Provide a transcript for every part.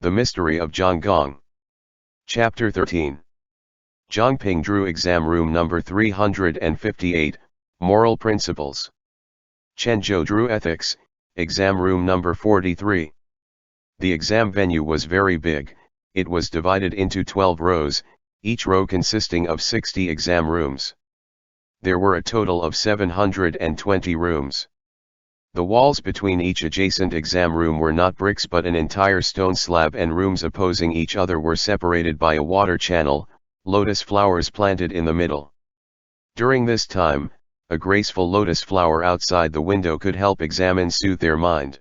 The Mystery of Zhang Gong. Chapter 13. Zhang Ping drew exam room number 358, Moral Principles. Chen Zhou drew Ethics, exam room number 43. The exam venue was very big. It was divided into 12 rows, each row consisting of 60 exam rooms. There were a total of 720 rooms. The walls between each adjacent exam room were not bricks but an entire stone slab, and rooms opposing each other were separated by a water channel, lotus flowers planted in the middle. During this time, a graceful lotus flower outside the window could help examiners soothe their mind.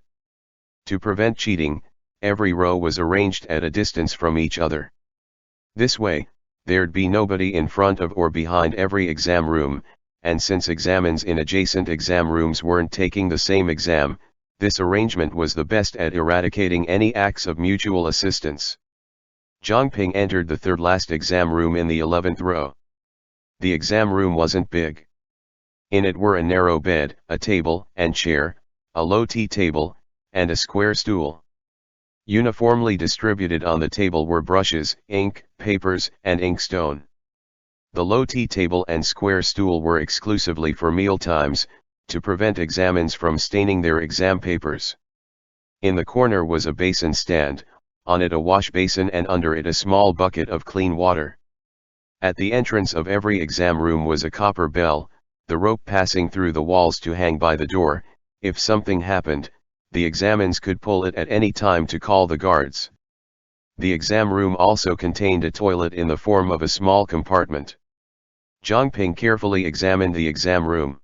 To prevent cheating, every row was arranged at a distance from each other. This way, there'd be nobody in front of or behind every exam room, and since examiners in adjacent exam rooms weren't taking the same exam, this arrangement was the best at eradicating any acts of mutual assistance. Zhang Ping entered the third last exam room in the 11th row. The exam room wasn't big. In it were a narrow bed, a table and chair, a low tea table, and a square stool. Uniformly distributed on the table were brushes, ink, papers, and inkstone. The low tea table and square stool were exclusively for meal times, to prevent examiners from staining their exam papers. In the corner was a basin stand, on it a wash basin and under it a small bucket of clean water. At the entrance of every exam room was a copper bell, the rope passing through the walls to hang by the door. If something happened, the examiners could pull it at any time to call the guards. The exam room also contained a toilet in the form of a small compartment. Zhang Ping carefully examined the exam room.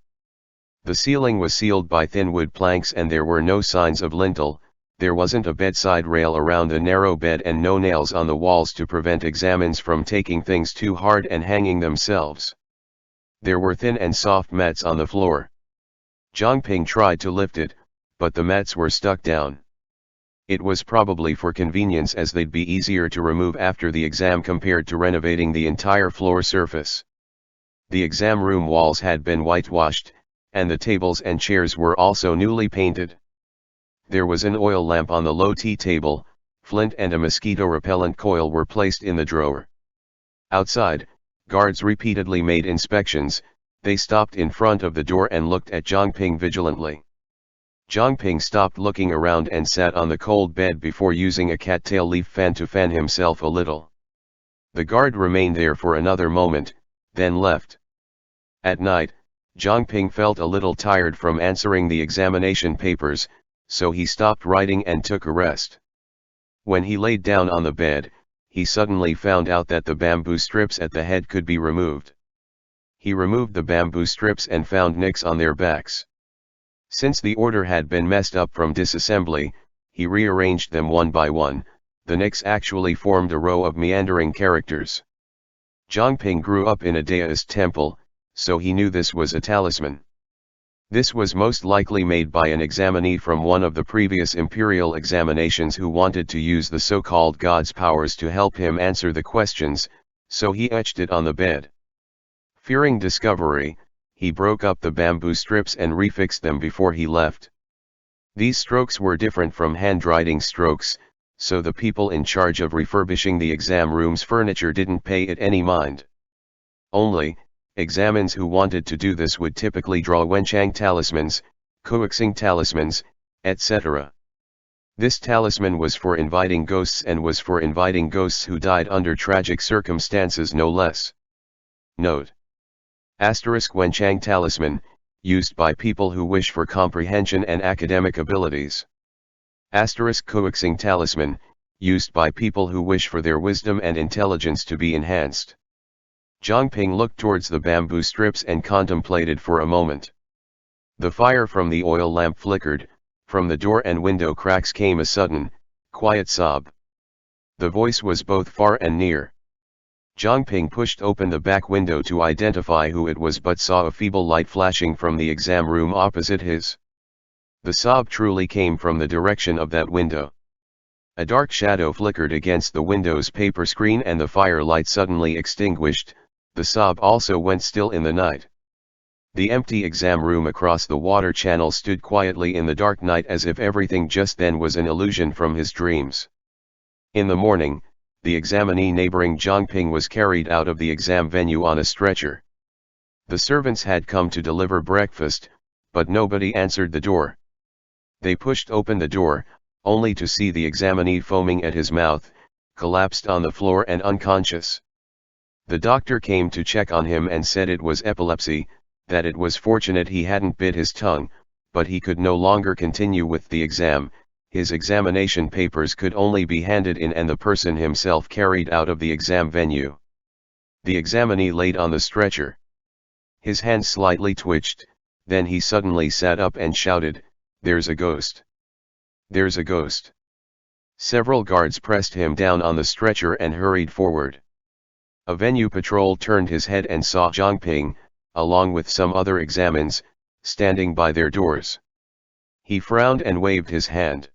The ceiling was sealed by thin wood planks and there were no signs of lintel. There wasn't a bedside rail around the narrow bed and no nails on the walls to prevent examiners from taking things too hard and hanging themselves. There were thin and soft mats on the floor. Zhang Ping tried to lift it, but the mats were stuck down. It was probably for convenience, as they'd be easier to remove after the exam compared to renovating the entire floor surface. The exam room walls had been whitewashed, and the tables and chairs were also newly painted. There was an oil lamp on the low tea table, flint and a mosquito-repellent coil were placed in the drawer. Outside, guards repeatedly made inspections. They stopped in front of the door and looked at Zhang Ping vigilantly. Zhang Ping stopped looking around and sat on the cold bed before using a cattail leaf fan to fan himself a little. The guard remained there for another moment, then left. At night, Zhang Ping felt a little tired from answering the examination papers, so he stopped writing and took a rest. When he laid down on the bed, he suddenly found out that the bamboo strips at the head could be removed. He removed the bamboo strips and found nicks on their backs. Since the order had been messed up from disassembly, he rearranged them one by one. The nicks actually formed a row of meandering characters. Zhang Ping grew up in a Taoist temple, so he knew this was a talisman. This was most likely made by an examinee from one of the previous imperial examinations who wanted to use the so-called god's powers to help him answer the questions, so he etched it on the bed. Fearing discovery, he broke up the bamboo strips and refixed them before he left. These strokes were different from handwriting strokes, so the people in charge of refurbishing the exam room's furniture didn't pay it any mind. Only, examiners who wanted to do this would typically draw wenchang talismans, coaxing talismans, etc. This talisman was for inviting ghosts and was for inviting ghosts who died under tragic circumstances, no less. Note: wenchang talisman, used by people who wish for comprehension and academic abilities. Coaxing talisman, used by people who wish for their wisdom and intelligence to be enhanced. Zhang Ping looked towards the bamboo strips and contemplated for a moment. The fire from the oil lamp flickered. From the door and window cracks came a sudden, quiet sob. The voice was both far and near. Zhang Ping pushed open the back window to identify who it was, but saw a feeble light flashing from the exam room opposite his. The sob truly came from the direction of that window. A dark shadow flickered against the window's paper screen and the firelight suddenly extinguished. The sob also went still in the night. The empty exam room across the water channel stood quietly in the dark night, as if everything just then was an illusion from his dreams. In the morning, the examinee neighboring Zhangping was carried out of the exam venue on a stretcher. The servants had come to deliver breakfast, but nobody answered the door. They pushed open the door, only to see the examinee foaming at his mouth, collapsed on the floor and unconscious. The doctor came to check on him and said it was epilepsy, that it was fortunate he hadn't bit his tongue, but he could no longer continue with the exam. His examination papers could only be handed in and the person himself carried out of the exam venue. The examinee laid on the stretcher. His hand slightly twitched, then he suddenly sat up and shouted, "There's a ghost! There's a ghost!" Several guards pressed him down on the stretcher and hurried forward. A venue patrol turned his head and saw Zhangping, along with some other examines, standing by their doors. He frowned and waved his hand.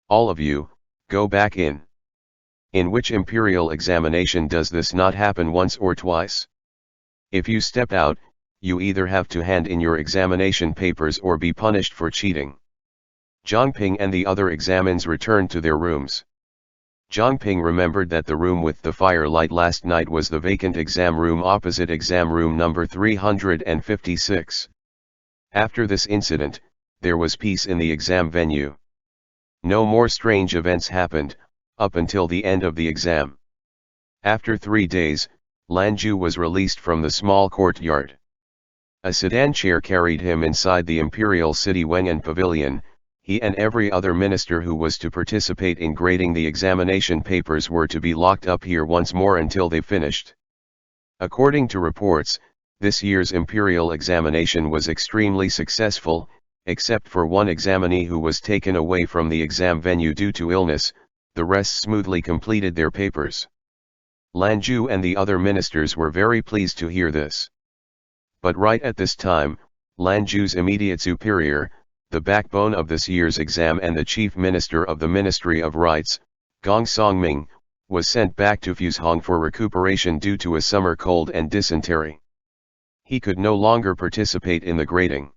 "All of you, go back in." In which imperial examination does this not happen once or twice? If you step out, you either have to hand in your examination papers or be punished for cheating. Zhangping and the other examines returned to their rooms. Zhangping remembered that the room with the firelight last night was the vacant exam room opposite exam room number 356. After this incident, there was peace in the exam venue. No more strange events happened, up until the end of the exam. After 3 days, Lanju was released from the small courtyard. A sedan chair carried him inside the Imperial City Wengan Pavilion. He and every other minister who was to participate in grading the examination papers were to be locked up here once more until they finished. According to reports, this year's imperial examination was extremely successful, except for one examinee who was taken away from the exam venue due to illness. The rest smoothly completed their papers. Lanju and the other ministers were very pleased to hear this. But right at this time, Lanju's immediate superior, the backbone of this year's exam and the chief minister of the Ministry of Rites, Gong Songming, was sent back to Fuzhong for recuperation due to a summer cold and dysentery. He could no longer participate in the grading.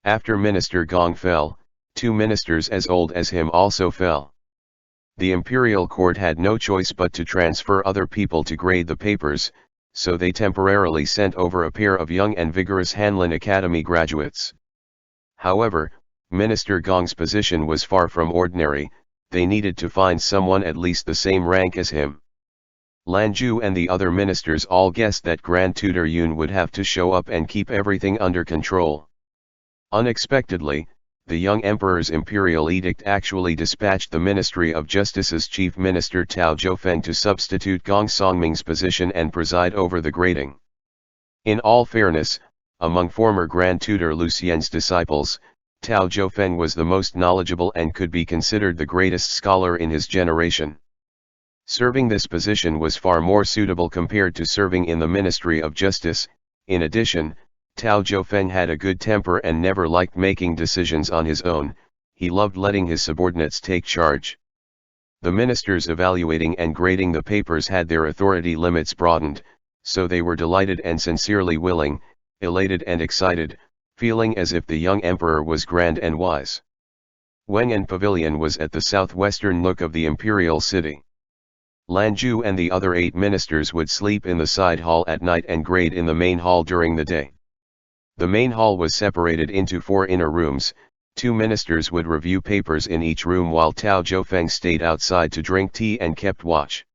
After Minister Gong fell, 2 ministers as old as him also fell. The imperial court had no choice but to transfer other people to grade the papers, so they temporarily sent over a pair of young and vigorous Hanlin Academy graduates. However, Minister Gong's position was far from ordinary. They needed to find someone at least the same rank as him. Lanju and the other ministers all guessed that Grand Tutor Yun would have to show up and keep everything under control. Unexpectedly, the young emperor's imperial edict actually dispatched the Ministry of Justice's chief minister Tao Zhoufeng to substitute Gong Songming's position and preside over the grading. In all fairness, among former Grand Tutor Lucien's disciples, Tao Zhoufeng was the most knowledgeable and could be considered the greatest scholar in his generation. Serving this position was far more suitable compared to serving in the Ministry of Justice. In addition, Tao Zhoufeng had a good temper and never liked making decisions on his own. He loved letting his subordinates take charge. The ministers evaluating and grading the papers had their authority limits broadened, so they were delighted and sincerely willing, elated and excited, feeling as if the young emperor was grand and wise. Wengan Pavilion was at the southwestern nook of the imperial city. Lanju and the other 8 ministers would sleep in the side hall at night and grade in the main hall during the day. The main hall was separated into 4 inner rooms. 2 ministers would review papers in each room while Tao Zhoufeng stayed outside to drink tea and kept watch.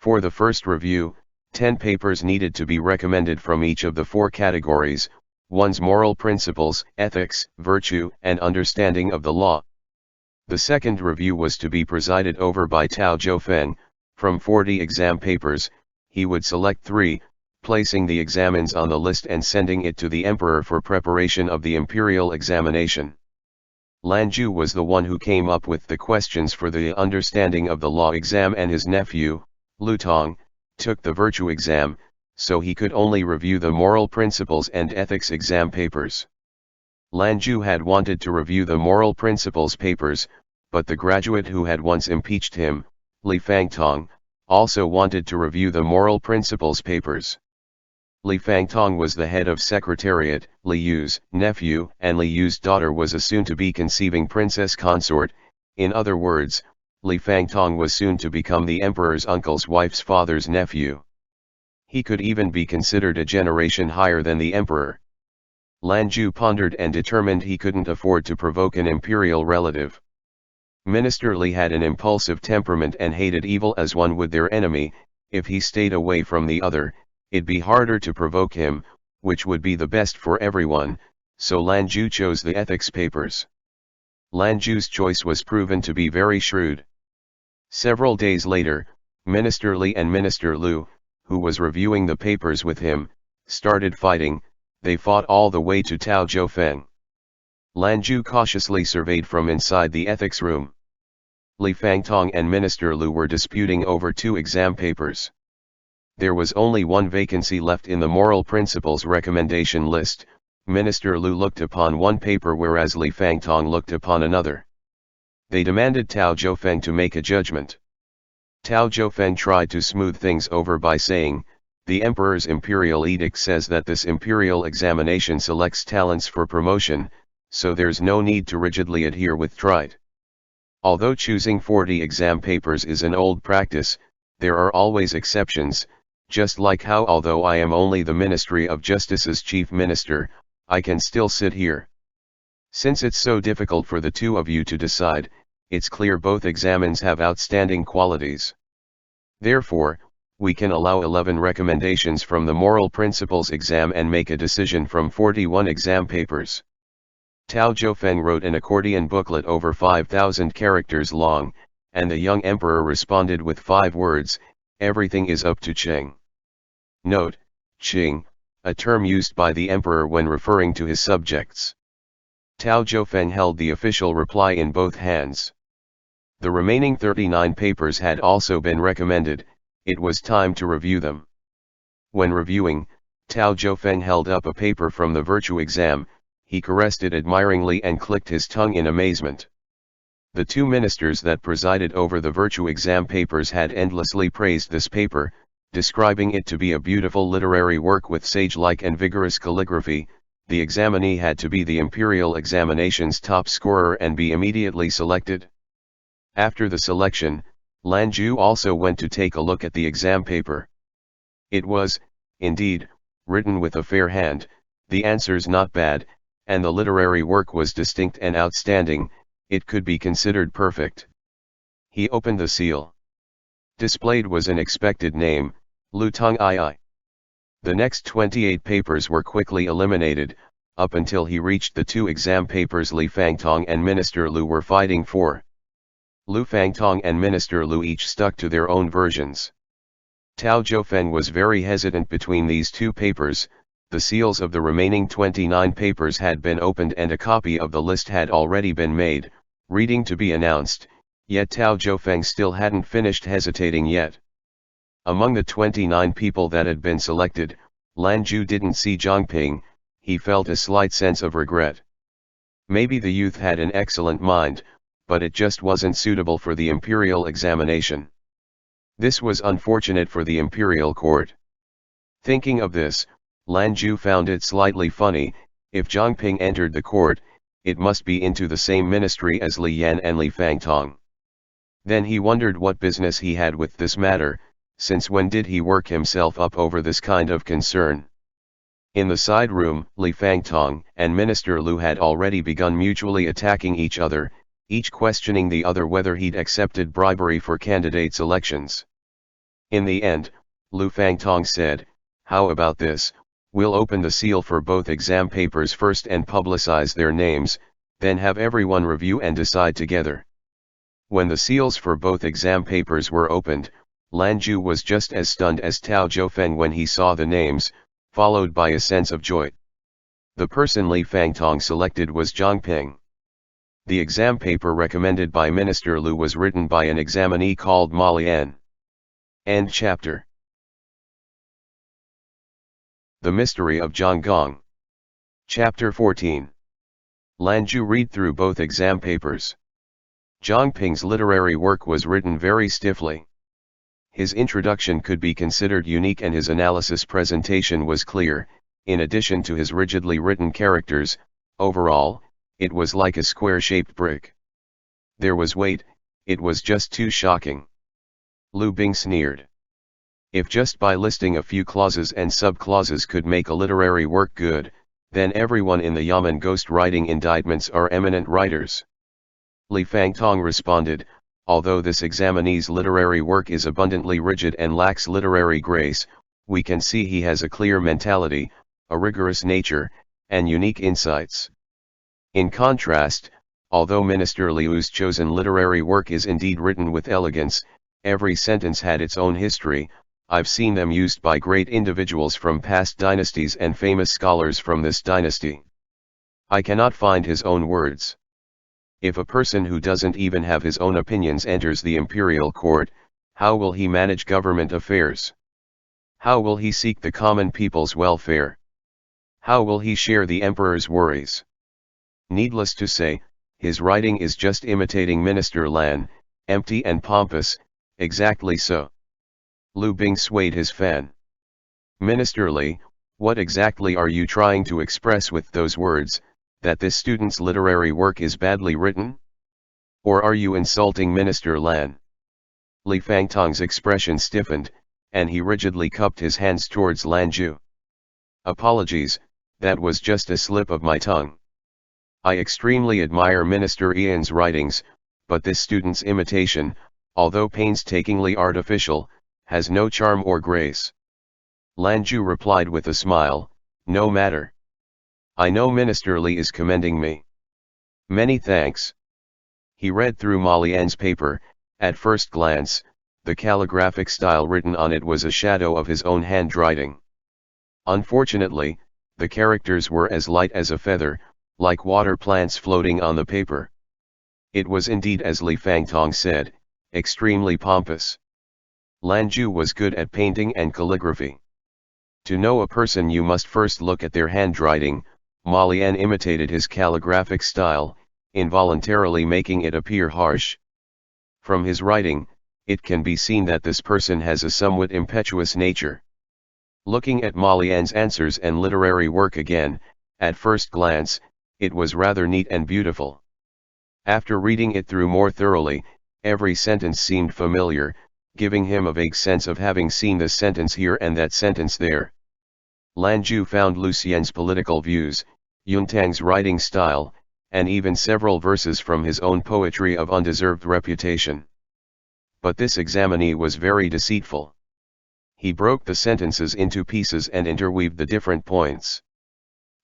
For the first review, 10 papers needed to be recommended from each of the 4 categories: one's moral principles, ethics, virtue, and understanding of the law. The second review was to be presided over by Tao Zhoufeng. From 40 exam papers, he would select 3, placing the examines on the list and sending it to the emperor for preparation of the imperial examination. Lanju was the one who came up with the questions for the understanding of the law exam, and his nephew, Lutong, took the virtue exam, so he could only review the moral principles and ethics exam papers. Lanju had wanted to review the moral principles papers, but the graduate who had once impeached him, Li Fangtong, also wanted to review the moral principles papers. Li Fangtong was the head of secretariat. Li Yu's nephew and Li Yu's daughter was a soon-to-be conceiving princess consort. In other words, Li Fangtong was soon to become the emperor's uncle's wife's father's nephew. He could even be considered a generation higher than the emperor. Lan Zhu pondered and determined he couldn't afford to provoke an imperial relative. Minister Li had an impulsive temperament and hated evil as one would their enemy. If he stayed away from the other, it'd be harder to provoke him, which would be the best for everyone, so Lan Zhu chose the ethics papers. Lan Zhu's choice was proven to be very shrewd. Several days later, Minister Li and Minister Lu, who was reviewing the papers with him, started fighting. They fought all the way to Tao Zhoufeng. Lan Zhu cautiously surveyed from inside the ethics room. Li Fangtong and Minister Lu were disputing over 2 exam papers. There was only one vacancy left in the moral principles recommendation list. Minister Lu looked upon one paper whereas Li Fangtong looked upon another. They demanded Tao Zhoufeng to make a judgment. Tao Zhoufeng tried to smooth things over by saying, "The emperor's imperial edict says that this imperial examination selects talents for promotion, so there's no need to rigidly adhere with trite. Although choosing 40 exam papers is an old practice, there are always exceptions, just like how although I am only the Ministry of Justice's chief minister, I can still sit here. Since it's so difficult for the two of you to decide, it's clear both examines have outstanding qualities. Therefore, we can allow 11 recommendations from the moral principles exam and make a decision from 41 exam papers." Tao Zhoufeng wrote an accordion booklet over 5,000 characters long, and the young emperor responded with 5 words, "Everything is up to Qing." Note, Qing, a term used by the emperor when referring to his subjects. Tao Zhoufeng held the official reply in both hands. The remaining 39 papers had also been recommended. It was time to review them. When reviewing, Tao Zhoufeng held up a paper from the virtue exam. He caressed it admiringly and clicked his tongue in amazement. The 2 ministers that presided over the virtue exam papers had endlessly praised this paper, describing it to be a beautiful literary work with sage-like and vigorous calligraphy. The examinee had to be the imperial examination's top scorer and be immediately selected. After the selection, Lan Zhu also went to take a look at the exam paper. It was, indeed, written with a fair hand, the answers not bad, and the literary work was distinct and outstanding. It could be considered perfect. He opened the seal. Displayed was an expected name, Lu Tong II. The next 28 papers were quickly eliminated, up until he reached the 2 exam papers Li Fangtong and Minister Lu were fighting for. Lu Fangtong and Minister Lu each stuck to their own versions. Tao Zhoufeng was very hesitant between these 2 papers. The seals of the remaining 29 papers had been opened and a copy of the list had already been made, reading to be announced, yet Tao Zhoufeng still hadn't finished hesitating yet. Among the 29 people that had been selected, Lan Zhu didn't see Zhang Ping. He felt a slight sense of regret. Maybe the youth had an excellent mind, but it just wasn't suitable for the imperial examination. This was unfortunate for the imperial court. Thinking of this, Lan Zhu found it slightly funny. If Zhang Ping entered the court, it must be into the same ministry as Li Yan and Li Fangtong. Then he wondered what business he had with this matter, since when did he work himself up over this kind of concern? In the side room, Li Fangtong and Minister Lu had already begun mutually attacking each other, each questioning the other whether he'd accepted bribery for candidate selections. In the end, Lu Fangtong said, "How about this? We'll open the seal for both exam papers first and publicize their names, then have everyone review and decide together." When the seals for both exam papers were opened, Lan Zhu was just as stunned as Tao Zhoufeng when he saw the names, followed by a sense of joy. The person Li Fangtong selected was Zhang Ping. The exam paper recommended by Minister Lu was written by an examinee called Ma Lian. End chapter. The Mystery of Zhang Gong. Chapter 14. Lan Zhu read through both exam papers. Zhang Ping's literary work was written very stiffly. His introduction could be considered unique and his analysis presentation was clear. In addition to his rigidly written characters, overall, it was like a square-shaped brick. There was weight, it was just too shocking. Lu Bing sneered. If just by listing a few clauses and sub-clauses could make a literary work good, then everyone in the Yamen ghost writing indictments are eminent writers. Li Fangtong responded, although this examinee's literary work is abundantly rigid and lacks literary grace, we can see he has a clear mentality, a rigorous nature, and unique insights. In contrast, although Minister Liu's chosen literary work is indeed written with elegance, every sentence had its own history. I've seen them used by great individuals from past dynasties and famous scholars from this dynasty. I cannot find his own words. If a person who doesn't even have his own opinions enters the imperial court, how will he manage government affairs? How will he seek the common people's welfare? How will he share the emperor's worries? Needless to say, his writing is just imitating Minister Lan, empty and pompous, exactly so. Lu Bing swayed his fan. Minister Li, what exactly are you trying to express with those words, that this student's literary work is badly written? Or are you insulting Minister Lan? Li Fangtong's expression stiffened, and he rigidly cupped his hands towards Lan Zhu. Apologies, that was just a slip of my tongue. I extremely admire Minister Ian's writings, but this student's imitation, although painstakingly artificial, has no charm or grace. Lan Zhu replied with a smile, no matter. I know Minister Li is commending me. Many thanks. He read through Ma Lian's paper. At first glance, the calligraphic style written on it was a shadow of his own handwriting. Unfortunately, the characters were as light as a feather, like water plants floating on the paper. It was indeed, as Li Fangtong said, extremely pompous. Lan Zhu was good at painting and calligraphy. To know a person you must first look at their handwriting. Ma Lian imitated his calligraphic style, involuntarily making it appear harsh. From his writing, it can be seen that this person has a somewhat impetuous nature. Looking at Ma Lian's answers and literary work again, at first glance, it was rather neat and beautiful. After reading it through more thoroughly, every sentence seemed familiar, giving him a vague sense of having seen this sentence here and that sentence there. Lan Zhu found Lucien's political views, Yuntang's writing style, and even several verses from his own poetry of undeserved reputation. But this examinee was very deceitful. He broke the sentences into pieces and interweaved the different points.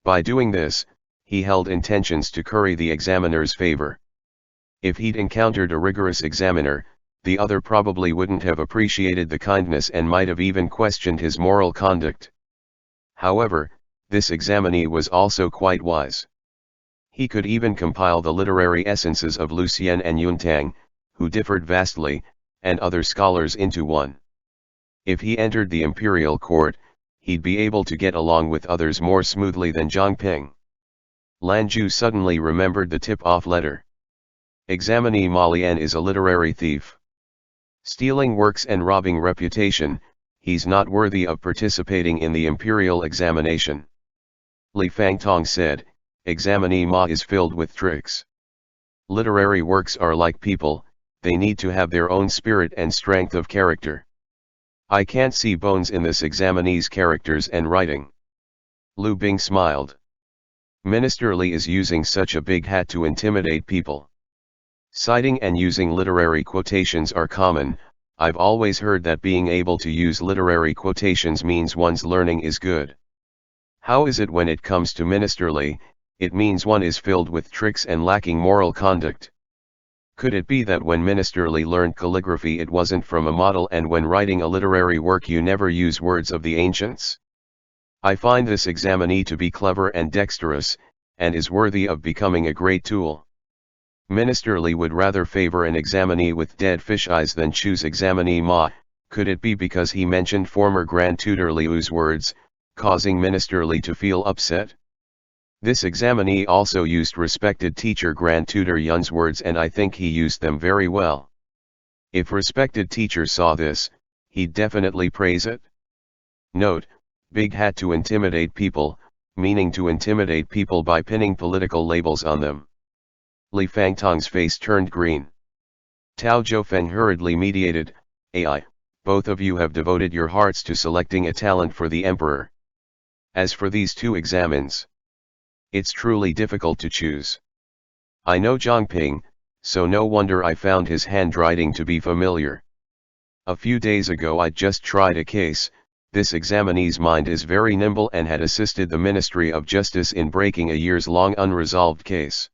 By doing this, he held intentions to curry the examiner's favor. If he'd encountered a rigorous examiner, the other probably wouldn't have appreciated the kindness and might have even questioned his moral conduct. However, this examinee was also quite wise. He could even compile the literary essences of Lucien and Yuntang, who differed vastly, and other scholars into one. If he entered the imperial court, he'd be able to get along with others more smoothly than Zhang Ping. Lan Zhu suddenly remembered the tip-off letter. Examinee Ma Lian is a literary thief. Stealing works and robbing reputation, he's not worthy of participating in the imperial examination. Li Fangtong said, Examinee Ma is filled with tricks. Literary works are like people, they need to have their own spirit and strength of character. I can't see bones in this examinee's characters and writing. Lu Bing smiled. Minister Li is using such a big hat to intimidate people. Citing and using literary quotations are common. I've always heard that being able to use literary quotations means one's learning is good. How is it when it comes to Minister Li? It means one is filled with tricks and lacking moral conduct. Could it be that when Minister Li learned calligraphy it wasn't from a model, and when writing a literary work you never use words of the ancients? I find this examinee to be clever and dexterous, and is worthy of becoming a great tool. Minister Li would rather favor an examinee with dead fish eyes than choose examinee Ma. Could it be because he mentioned former Grand Tutor Liu's words, causing Minister Li to feel upset? This examinee also used respected teacher Grand Tutor Yun's words, and I think he used them very well. If respected teacher saw this, he'd definitely praise it. Note, big hat to intimidate people, meaning to intimidate people by pinning political labels on them. Li Fangtong's face turned green. Tao Zhoufeng hurriedly mediated, "Ai, both of you have devoted your hearts to selecting a talent for the emperor. As for these two examens, it's truly difficult to choose. I know Zhang Ping, so no wonder I found his handwriting to be familiar. A few days ago I just tried a case. This examinee's mind is very nimble and had assisted the Ministry of Justice in breaking a years-long unresolved case.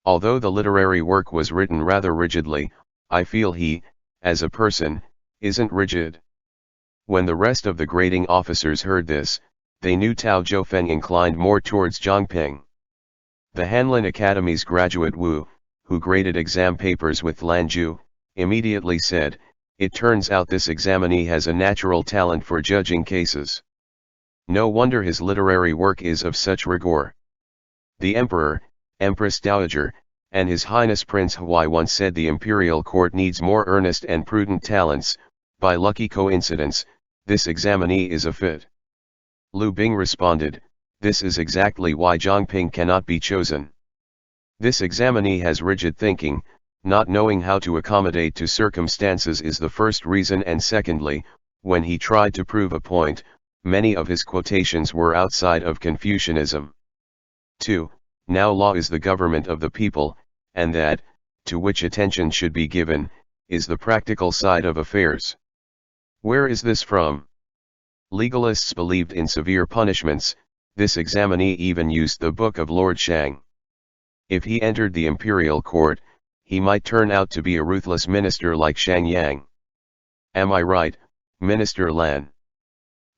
Although the literary work was written rather rigidly, I feel he, as a person, isn't rigid." When the rest of the grading officers heard this, they knew Tao Zhoufeng inclined more towards Zhang Ping. The Hanlin Academy's graduate Wu, who graded exam papers with Lanju, immediately said, "It turns out this examinee has a natural talent for judging cases. No wonder his literary work is of such rigor." The Emperor, Empress Dowager, and His Highness Prince Huai once said the imperial court needs more earnest and prudent talents. By lucky coincidence, this examinee is a fit. Lu Bing responded, "This is exactly why Zhang Ping cannot be chosen. This examinee has rigid thinking, not knowing how to accommodate to circumstances is the first reason, and secondly, when he tried to prove a point, many of his quotations were outside of Confucianism. 2. Now law is the government of the people, and that, to which attention should be given, is the practical side of affairs. Where is this from? Legalists believed in severe punishments. This examinee even used the book of Lord Shang. If he entered the imperial court, he might turn out to be a ruthless minister like Shang Yang. Am I right, Minister Lan?"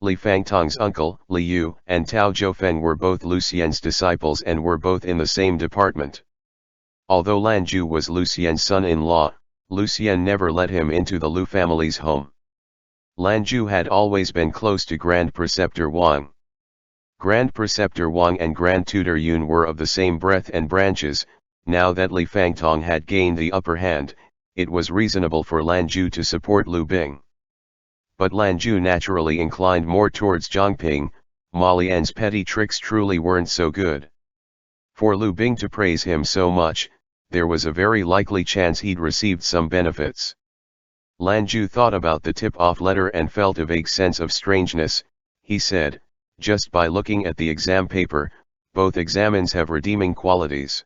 Li Fangtong's uncle, Li Yu, and Tao Zhoufeng were both Lucien's disciples and were both in the same department. Although Lanju was Lucien's son-in-law, Lucien never let him into the Lu family's home. Lanju had always been close to Grand Preceptor Wang. Grand Preceptor Wang and Grand Tutor Yun were of the same breadth and branches. Now that Li Fangtong had gained the upper hand, it was reasonable for Lanju to support Lu Bing. But Lanju naturally inclined more towards Zhang Ping. Ma Lian's petty tricks truly weren't so good. For Lu Bing to praise him so much, there was a very likely chance he'd received some benefits. Lanju thought about the tip-off letter and felt a vague sense of strangeness. He said, "Just by looking at the exam paper, both examens have redeeming qualities.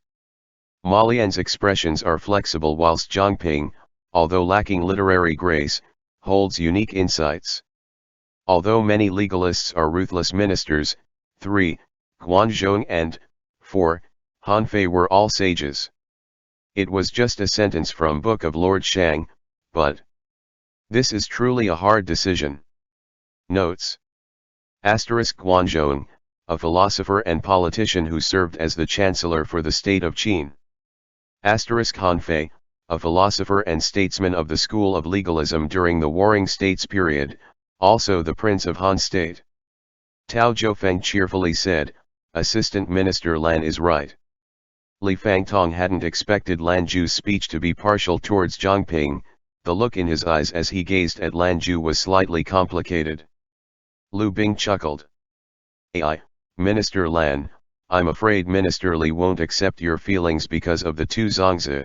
Ma Lian's expressions are flexible whilst Zhang Ping, although lacking literary grace, holds unique insights. Although many legalists are ruthless ministers, 3. Guanzhong and 4. Hanfei were all sages." It was just a sentence from Book of Lord Shang, but this is truly a hard decision. Notes. Guanzhong, a philosopher and politician who served as the chancellor for the state of Qin. Hanfei, a philosopher and statesman of the school of legalism during the Warring States period, also the Prince of Han State. Tao Zhoufeng cheerfully said, "Assistant Minister Lan is right." Li Fangtong hadn't expected Lanju's speech to be partial towards Zhang Ping. The look in his eyes as he gazed at Lanju was slightly complicated. Lu Bing chuckled. "Ai, Minister Lan, I'm afraid Minister Li won't accept your feelings because of the two Zongzi."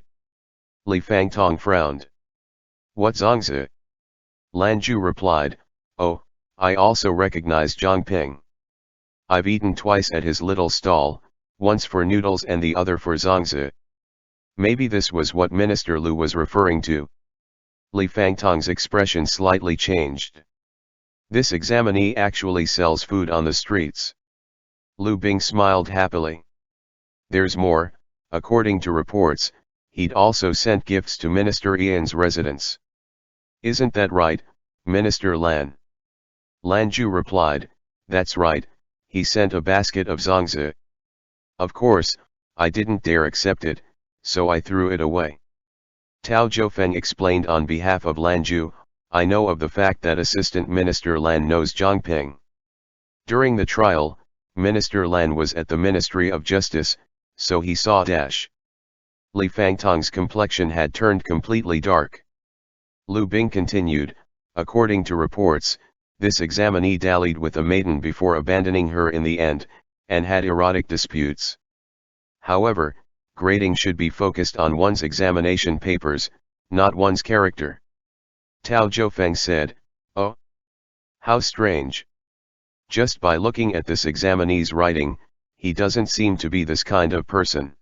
Li Fangtong frowned. "What Zongzi?" Lanju replied, "Oh, I also recognize Zhang Ping. I've eaten twice at his little stall, once for noodles and the other for Zongzi." Maybe this was what Minister Lu was referring to. Li Fangtong's expression slightly changed. "This examinee actually sells food on the streets." Lu Bing smiled happily. "There's more, according to reports, he'd also sent gifts to Minister Ian's residence. Isn't that right, Minister Lan?" Lanju replied, "That's right, he sent a basket of zongzi. Of course, I didn't dare accept it, so I threw it away." Tao Zhoufeng explained on behalf of Lanju, "I know of the fact that Assistant Minister Lan knows Zhang Ping. During the trial, Minister Lan was at the Ministry of Justice, so he saw dash." Li Fangtong's complexion had turned completely dark. Lu Bing continued, "According to reports, this examinee dallied with a maiden before abandoning her in the end, and had erotic disputes. However, grading should be focused on one's examination papers, not one's character. Tao Zhofeng said, "Oh, how strange. Just by looking at this examinee's writing, he doesn't seem to be this kind of person."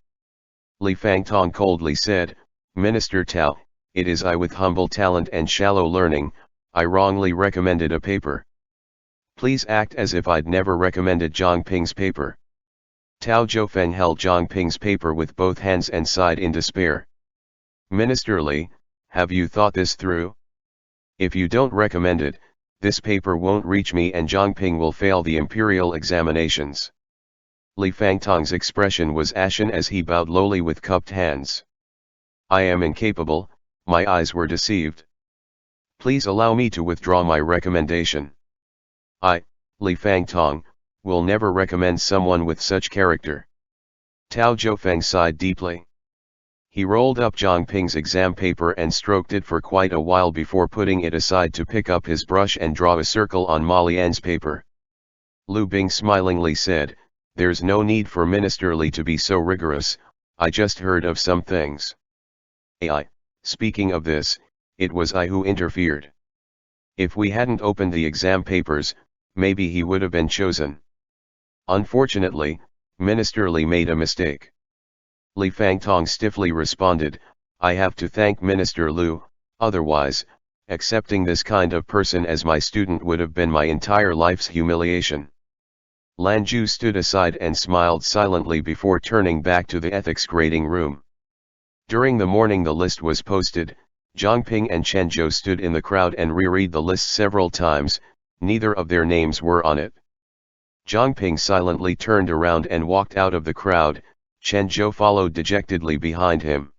Li Fangtong coldly said, "Minister Tao, it is I with humble talent and shallow learning, I wrongly recommended a paper. Please act as if I'd never recommended Zhang Ping's paper." Tao Zhofeng held Zhang Ping's paper with both hands and sighed in despair. "Minister Li, have you thought this through? If you don't recommend it, this paper won't reach me and Zhang Ping will fail the imperial examinations." Li Fangtong's expression was ashen as he bowed lowly with cupped hands. "I am incapable, my eyes were deceived. Please allow me to withdraw my recommendation. I, Li Fangtong, will never recommend someone with such character." Tao Zhofeng sighed deeply. He rolled up Zhang Ping's exam paper and stroked it for quite a while before putting it aside to pick up his brush and draw a circle on Ma Lian's paper. Lu Bing smilingly said, "There's no need for Minister Li to be so rigorous, I just heard of some things. Speaking of this, it was I who interfered. If we hadn't opened the exam papers, maybe he would have been chosen. Unfortunately, Minister Li made a mistake." Li Fangtong stiffly responded, "I have to thank Minister Lu, otherwise, accepting this kind of person as my student would have been my entire life's humiliation." Lan Ju stood aside and smiled silently before turning back to the ethics grading room. During the morning the list was posted, Zhang Ping and Chen Zhou stood in the crowd and reread the list several times, neither of their names were on it. Zhang Ping silently turned around and walked out of the crowd, Chen Zhou followed dejectedly behind him.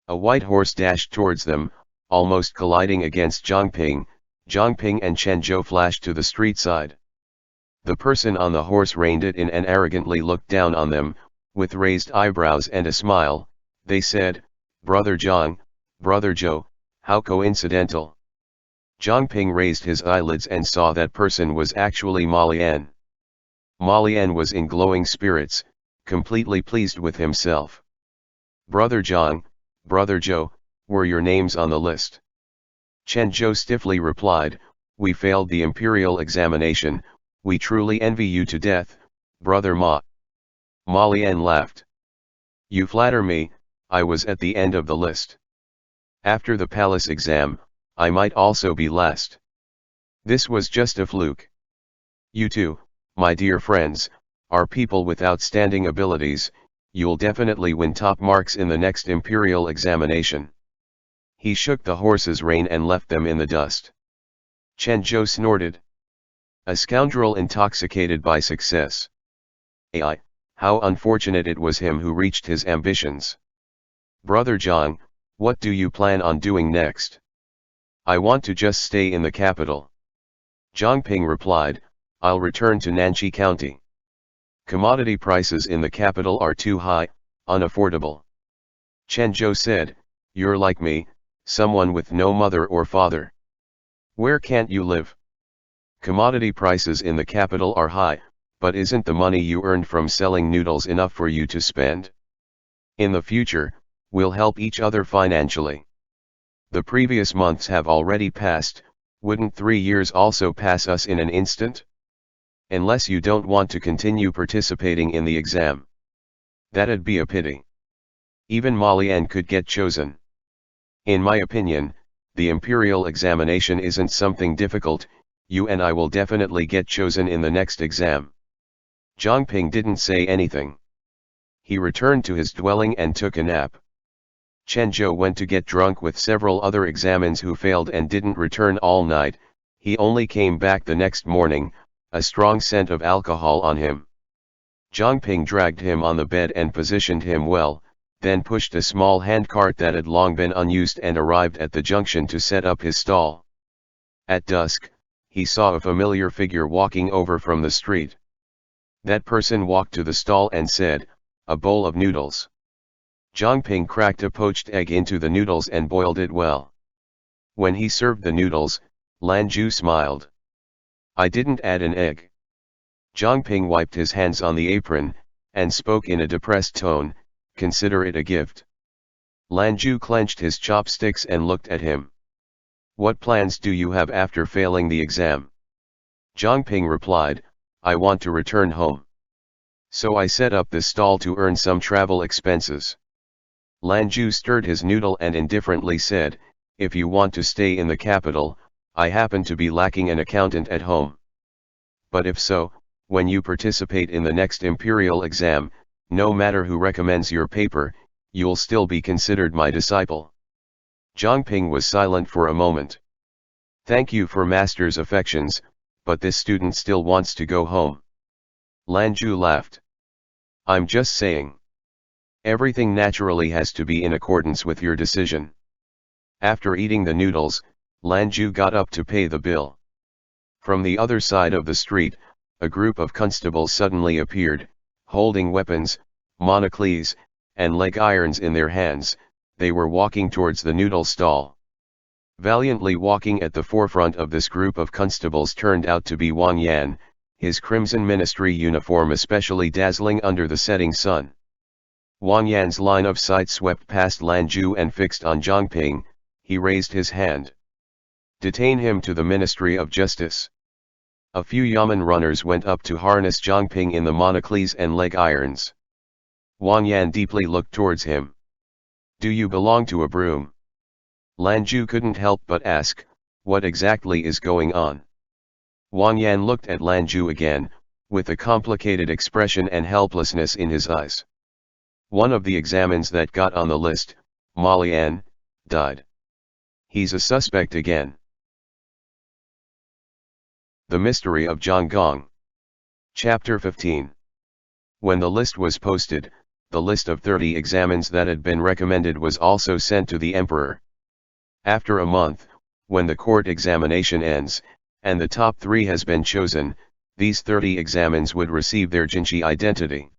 A white horse dashed towards them, almost colliding against Zhang Ping. Zhang Ping and Chen Zhou flashed to the street side. The person on the horse reined it in and arrogantly looked down on them, with raised eyebrows and a smile. They said, "Brother Zhang, Brother Zhou, how coincidental." Zhang Ping raised his eyelids and saw that person was actually Ma Lian. Ma Lian was in glowing spirits, completely pleased with himself. "Brother Zhang, Brother Zhou, were your names on the list?" Chen Zhou stiffly replied, "We failed the imperial examination, we truly envy you to death, Brother Ma." Ma Lian laughed. "You flatter me, I was at the end of the list. After the palace exam, I might also be last. This was just a fluke. You too, my dear friends, are people with outstanding abilities, you'll definitely win top marks in the next imperial examination." He shook the horse's rein and left them in the dust. Chen Zhou snorted. A scoundrel intoxicated by success. How unfortunate it was him who reached his ambitions. "Brother Zhang, what do you plan on doing next?" "I want to just stay in the capital." Zhang Ping replied, "I'll return to Nanqi County. Commodity prices in the capital are too high, unaffordable." Chen Zhou said, "You're like me, someone with no mother or father. Where can't you live? Commodity prices in the capital are high, but isn't the money you earned from selling noodles enough for you to spend? In the future, we'll help each other financially. The previous months have already passed, wouldn't 3 years also pass us in an instant? Unless you don't want to continue participating in the exam. That'd be a pity. Even Ma Lian could get chosen. In my opinion, the imperial examination isn't something difficult, you and I will definitely get chosen in the next exam." Zhang Ping didn't say anything. He returned to his dwelling and took a nap. Chen Zhou went to get drunk with several other examines who failed and didn't return all night. He only came back the next morning, a strong scent of alcohol on him. Zhang Ping dragged him on the bed and positioned him well, then pushed a small handcart that had long been unused and arrived at the junction to set up his stall. At dusk, he saw a familiar figure walking over from the street. That person walked to the stall and said, "A bowl of noodles." Zhang Ping cracked a poached egg into the noodles and boiled it well. When he served the noodles, Lan Ju smiled. "I didn't add an egg." Zhang Ping wiped his hands on the apron, and spoke in a depressed tone, "Consider it a gift." Lanju clenched his chopsticks and looked at him. What plans do you have after failing the exam? Zhang Ping replied, I want to return home. So I set up this stall to earn some travel expenses. Lanju stirred his noodle and indifferently said, if you want to stay in the capital, I happen to be lacking an accountant at home. But if so, when you participate in the next imperial exam, no matter who recommends your paper, you'll still be considered my disciple. Zhang Ping was silent for a moment. Thank you for master's affections, but this student still wants to go home. Lanju laughed. I'm just saying. Everything naturally has to be in accordance with your decision. After eating the noodles, Lanju got up to pay the bill. From the other side of the street, a group of constables suddenly appeared, holding weapons, monocles, and leg irons in their hands. They were walking towards the noodle stall. Valiantly walking at the forefront of this group of constables turned out to be Wang Yan, his crimson ministry uniform especially dazzling under the setting sun. Wang Yan's line of sight swept past Lanju and fixed on Zhang Ping. He raised his hand. Detain him to the Ministry of Justice. A few yamen runners went up to harness Zhang Ping in the monocles and leg irons. Wang Yan deeply looked towards him. Do you belong to a broom? Lanju couldn't help but ask, what exactly is going on? Wang Yan looked at Lanju again, with a complicated expression and helplessness in his eyes. One of the examines that got on the list, Molly An, died. He's a suspect again. The Mystery of Zhang Gong. Chapter 15. When the list was posted, the list of 30 examines that had been recommended was also sent to the emperor. After a month, when the court examination ends, and the top 3 has been chosen, these 30 examines would receive their Jinshi identity.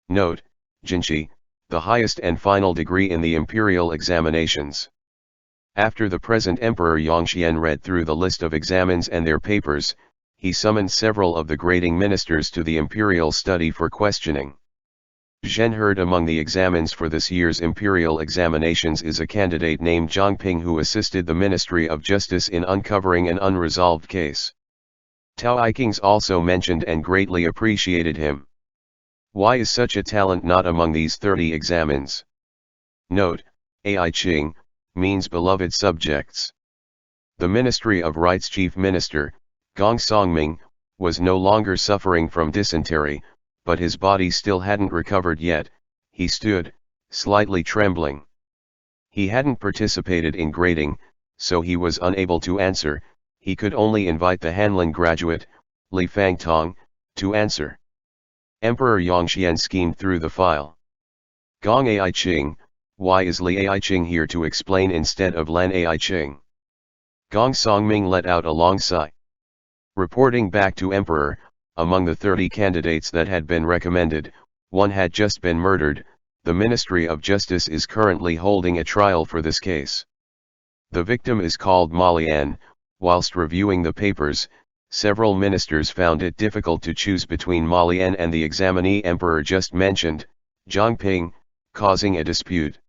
Note, Jinshi, the highest and final degree in the imperial examinations. After the present Emperor Yongxian read through the list of examines and their papers, he summoned several of the grading ministers to the imperial study for questioning. Zhen heard among the examines for this year's imperial examinations is a candidate named Zhang Ping who assisted the Ministry of Justice in uncovering an unresolved case. Tao Ikings also mentioned and greatly appreciated him. Why is such a talent not among these 30 examines? Note, Ai Qing means beloved subjects. The Ministry of Right's Chief Minister, Gong Songming, was no longer suffering from dysentery, but his body still hadn't recovered yet. He stood, slightly trembling. He hadn't participated in grading, so he was unable to answer. He could only invite the Hanlin graduate, Li Fangtong, to answer. Emperor Yongxian schemed through the file. Gong Ai Qing, why is Li Ai Qing here to explain instead of Lan Ai Qing? Gong Songming let out a long sigh. Reporting back to Emperor, among the 30 candidates that had been recommended, one had just been murdered. The Ministry of Justice is currently holding a trial for this case. The victim is called Molly An. Whilst reviewing the papers, several ministers found it difficult to choose between Molly An and the examinee Emperor just mentioned, Zhang Ping, causing a dispute.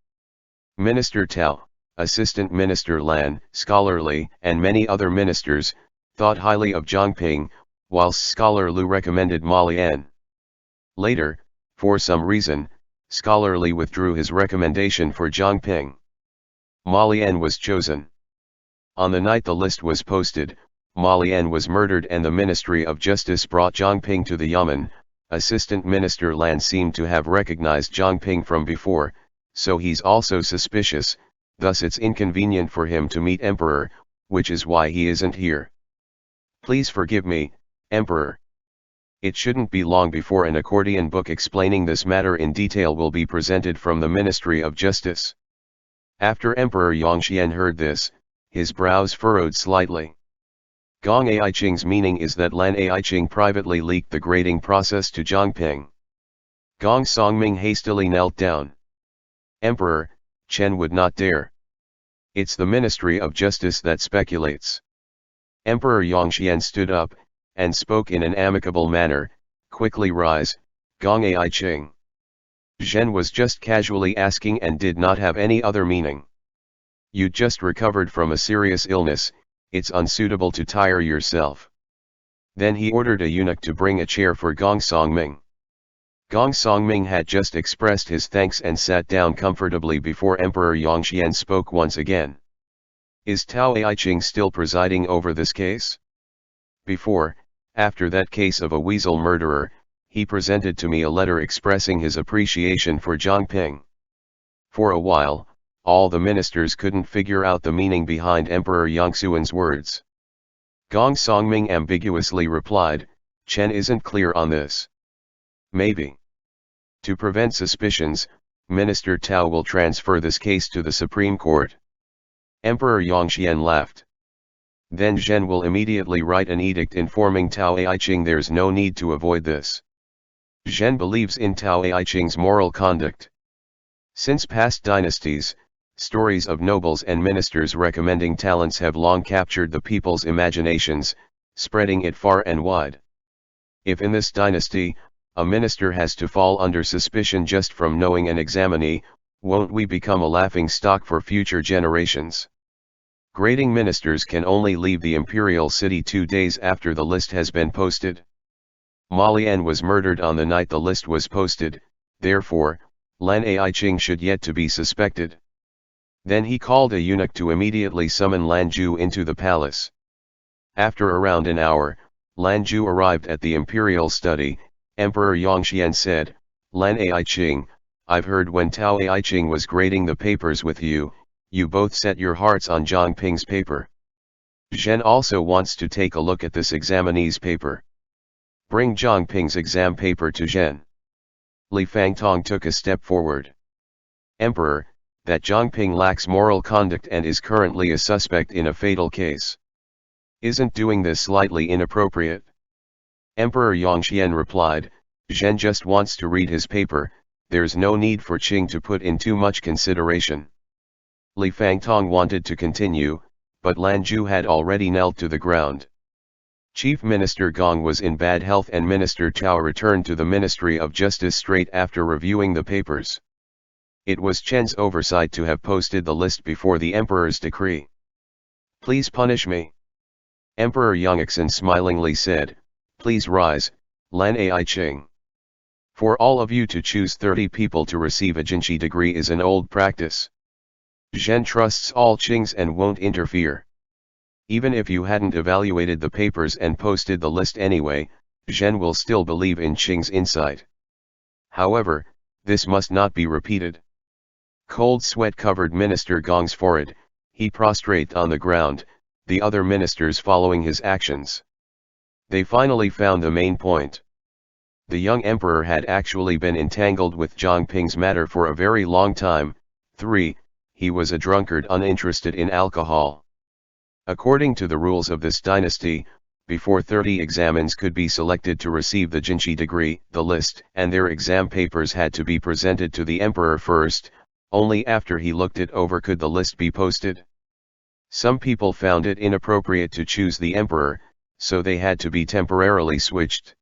Minister Tao, Assistant Minister Lan, Scholarly, and many other ministers thought highly of Zhang Ping, whilst Scholar Lu recommended Molly An. Later, for some reason, Scholarly withdrew his recommendation for Zhang Ping. Molly An was chosen. On the night the list was posted, Molly An was murdered and the Ministry of Justice brought Zhang Ping to the Yamen. Assistant Minister Lan seemed to have recognized Zhang Ping from before, so he's also suspicious, thus it's inconvenient for him to meet Emperor, which is why he isn't here. Please forgive me, Emperor. It shouldn't be long before an accordion book explaining this matter in detail will be presented from the Ministry of Justice. After Emperor Yongxian heard this, his brows furrowed slightly. Gong Ai Qing's meaning is that Lan Ai Qing privately leaked the grading process to Zhang Ping. Gong Songming hastily knelt down. Emperor, Chen would not dare. It's the Ministry of Justice that speculates. Emperor Yongxian stood up, and spoke in an amicable manner, quickly rise, Gong Ai Qing. Zhen was just casually asking and did not have any other meaning. You just recovered from a serious illness, it's unsuitable to tire yourself. Then he ordered a eunuch to bring a chair for Gong Songming. Gong Songming had just expressed his thanks and sat down comfortably before Emperor Yongxian spoke once again. Is Tao Aiqing still presiding over this case? After that case of a weasel murderer, he presented to me a letter expressing his appreciation for Zhang Ping. For a while, all the ministers couldn't figure out the meaning behind Emperor Yongxuan's words. Gong Songming ambiguously replied, Chen isn't clear on this. Maybe. To prevent suspicions, Minister Tao will transfer this case to the Supreme Court. Emperor Yongxian laughed. Then Zhen will immediately write an edict informing Tao Aiqing there's no need to avoid this. Zhen believes in Tao Aiqing's moral conduct. Since past dynasties, stories of nobles and ministers recommending talents have long captured the people's imaginations, spreading it far and wide. If in this dynasty, a minister has to fall under suspicion just from knowing an examinee, won't we become a laughing stock for future generations? Grading ministers can only leave the imperial city 2 days after the list has been posted. Ma Lian was murdered on the night the list was posted, therefore, Lan Aiqing should yet to be suspected. Then he called a eunuch to immediately summon Lan Ju into the palace. After around an hour, Lan Ju arrived at the imperial study. Emperor Yongxian said, Lan Aiqing, I've heard when Tao Aiqing was grading the papers with you, you both set your hearts on Zhang Ping's paper. Zhen also wants to take a look at this examinee's paper. Bring Zhang Ping's exam paper to Zhen. Li Fangtong took a step forward. Emperor, that Zhang Ping lacks moral conduct and is currently a suspect in a fatal case. Isn't doing this slightly inappropriate? Emperor Yongxian replied, Zhen just wants to read his paper, there's no need for Qing to put in too much consideration. Li Fangtong wanted to continue, but Lan Ju had already knelt to the ground. Chief Minister Gong was in bad health and Minister Chao returned to the Ministry of Justice straight after reviewing the papers. It was Chen's oversight to have posted the list before the Emperor's decree. Please punish me. Emperor Yongxuan smilingly said, Please rise, Lan Aiqing. For all of you to choose 30 people to receive a Jinshi degree is an old practice. Zhen trusts all Qings and won't interfere. Even if you hadn't evaluated the papers and posted the list anyway, Zhen will still believe in Qing's insight. However, this must not be repeated. Cold sweat covered Minister Gong's forehead, he prostrate on the ground, the other ministers following his actions. They finally found the main point. The young emperor had actually been entangled with Zhang Ping's matter for a very long time. 3. He was a drunkard uninterested in alcohol. According to the rules of this dynasty, before 30 examines could be selected to receive the Jinshi degree, the list and their exam papers had to be presented to the emperor first, only after he looked it over could the list be posted. Some people found it inappropriate to choose the emperor, so they had to be temporarily switched.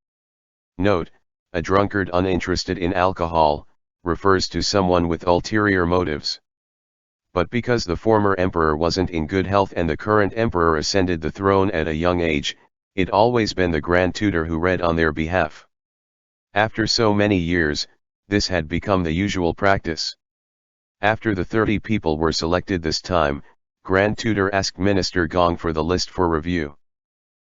Note, a drunkard uninterested in alcohol, refers to someone with ulterior motives. But because the former emperor wasn't in good health and the current emperor ascended the throne at a young age, it always been the grand tutor who read on their behalf. After so many years, this had become the usual practice. After the 30 people were selected this time, Grand Tutor asked Minister Gong for the list for review.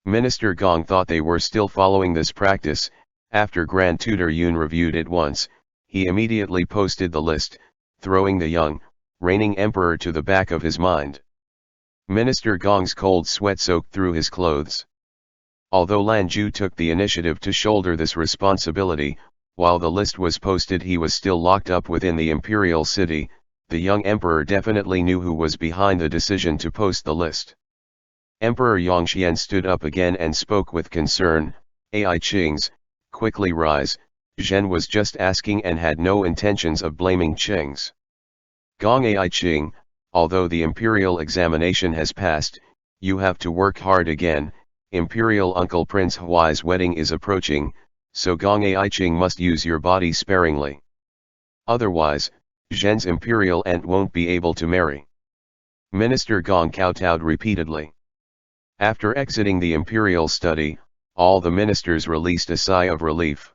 Minister Gong thought they were still following this practice. After Grand Tutor Yun reviewed it once, he immediately posted the list, throwing the young, reigning emperor to the back of his mind. Minister Gong's cold sweat soaked through his clothes. Although Lan Ju took the initiative to shoulder this responsibility, while the list was posted he was still locked up within the imperial city. The young emperor definitely knew who was behind the decision to post the list. Emperor Yongxian stood up again and spoke with concern, Aiqing's, quickly rise, Zhen was just asking and had no intentions of blaming Qing's. Gong Aiqing, although the imperial examination has passed, you have to work hard again. Imperial uncle Prince Huai's wedding is approaching, so Gong Aiqing must use your body sparingly. Otherwise, Zhen's imperial aunt won't be able to marry. Minister Gong kowtowed repeatedly. After exiting the imperial study, all the ministers released a sigh of relief.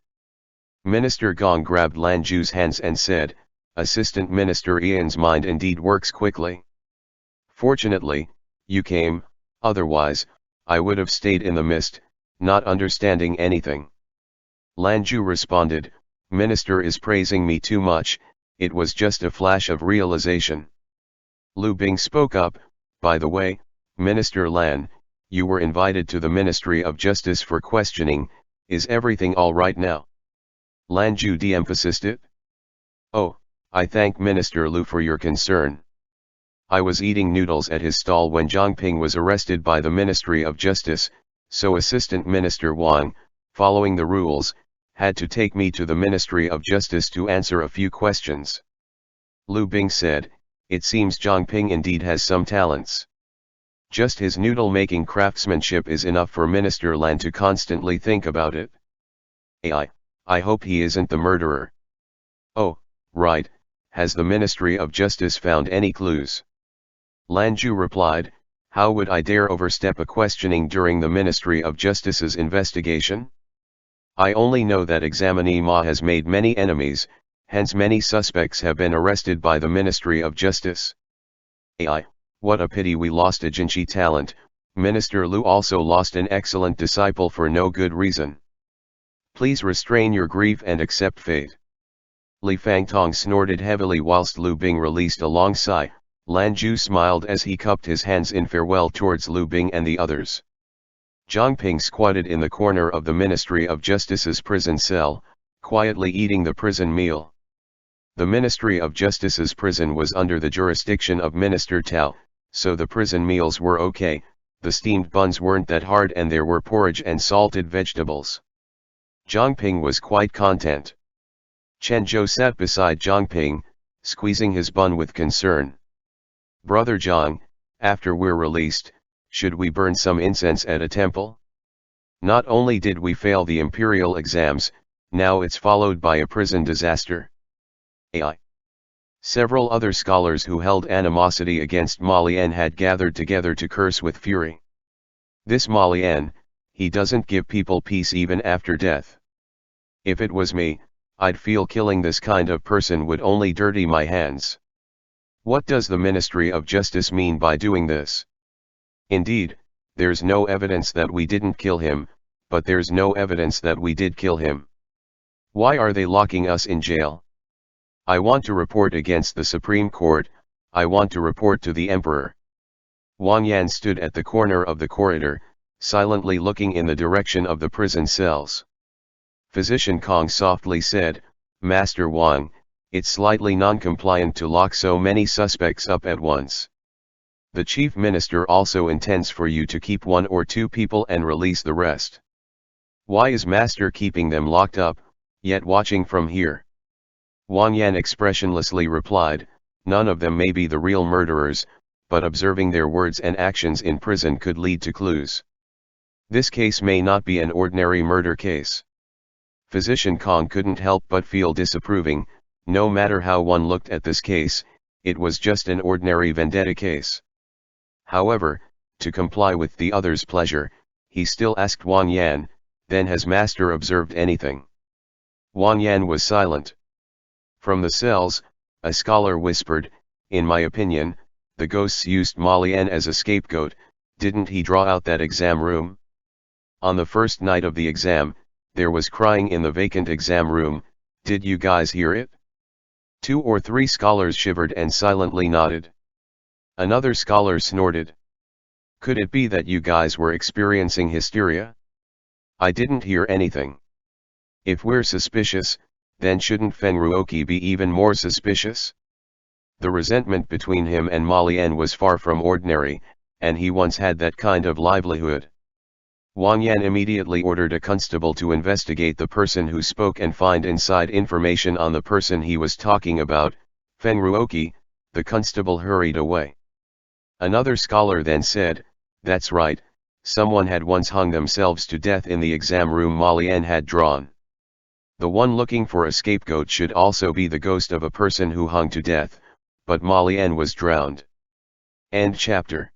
Minister Gong grabbed Lanju's hands and said, "Assistant Minister Ian's mind indeed works quickly. Fortunately, you came, otherwise, I would have stayed in the mist, not understanding anything." Lanju responded, "Minister is praising me too much, it was just a flash of realization." Lu Bing spoke up, "By the way, Minister Lan, you were invited to the Ministry of Justice for questioning, is everything all right now?" Lanju de-emphasized it. "Oh, I thank Minister Lu for your concern. I was eating noodles at his stall when Zhang Ping was arrested by the Ministry of Justice, so Assistant Minister Wang, following the rules, had to take me to the Ministry of Justice to answer a few questions." Lu Bing said, "It seems Zhang Ping indeed has some talents. Just his noodle-making craftsmanship is enough for Minister Lan to constantly think about it. I hope he isn't the murderer." "Oh, right, has the Ministry of Justice found any clues?" Lanju replied, "How would I dare overstep a questioning during the Ministry of Justice's investigation? I only know that examinee Ma has made many enemies, hence many suspects have been arrested by the Ministry of Justice. What a pity we lost a Jinchi talent. Minister Lu also lost an excellent disciple for no good reason. Please restrain your grief and accept fate." Li Fangtong snorted heavily whilst Lu Bing released a long sigh. Lanju smiled as he cupped his hands in farewell towards Lu Bing and the others. Zhang Ping squatted in the corner of the Ministry of Justice's prison cell, quietly eating the prison meal. The Ministry of Justice's prison was under the jurisdiction of Minister Tao, so the prison meals were okay, the steamed buns weren't that hard and there were porridge and salted vegetables. Zhang Ping was quite content. Chen Zhou sat beside Zhang Ping, squeezing his bun with concern. "Brother Zhang, after we're released, should we burn some incense at a temple? Not only did we fail the imperial exams, now it's followed by a prison disaster." Several other scholars who held animosity against Ma Lian had gathered together to curse with fury. "This Ma Lian, he doesn't give people peace even after death. If it was me, I'd feel killing this kind of person would only dirty my hands. What does the Ministry of Justice mean by doing this? Indeed, there's no evidence that we didn't kill him, but there's no evidence that we did kill him. Why are they locking us in jail? I want to report against the Supreme Court, I want to report to the Emperor." Wang Yan stood at the corner of the corridor, silently looking in the direction of the prison cells. Physician Kong softly said, "Master Wang, it's slightly non-compliant to lock so many suspects up at once. The Chief Minister also intends for you to keep 1 or 2 people and release the rest. Why is Master keeping them locked up, yet watching from here?" Wang Yan expressionlessly replied, "None of them may be the real murderers, but observing their words and actions in prison could lead to clues. This case may not be an ordinary murder case." Physician Kong couldn't help but feel disapproving. No matter how one looked at this case, it was just an ordinary vendetta case. However, to comply with the other's pleasure, he still asked Wang Yan, "Then has Master observed anything?" Wang Yan was silent. From the cells, a scholar whispered, "In my opinion, the ghosts used Ma Lian as a scapegoat. Didn't he draw out that exam room? On the first night of the exam, there was crying in the vacant exam room, did you guys hear it?" 2 or 3 scholars shivered and silently nodded. Another scholar snorted. "Could it be that you guys were experiencing hysteria? I didn't hear anything. If we're suspicious, then shouldn't Feng Ruoqi be even more suspicious? The resentment between him and Ma Lian was far from ordinary, and he once had that kind of livelihood." Wang Yan immediately ordered a constable to investigate the person who spoke and find inside information on the person he was talking about. Feng Ruoqi, the constable hurried away. Another scholar then said, "That's right, someone had once hung themselves to death in the exam room Ma Lian had drawn." The one looking for a scapegoat should also be the ghost of a person who hung to death, but Molly N was drowned. End chapter.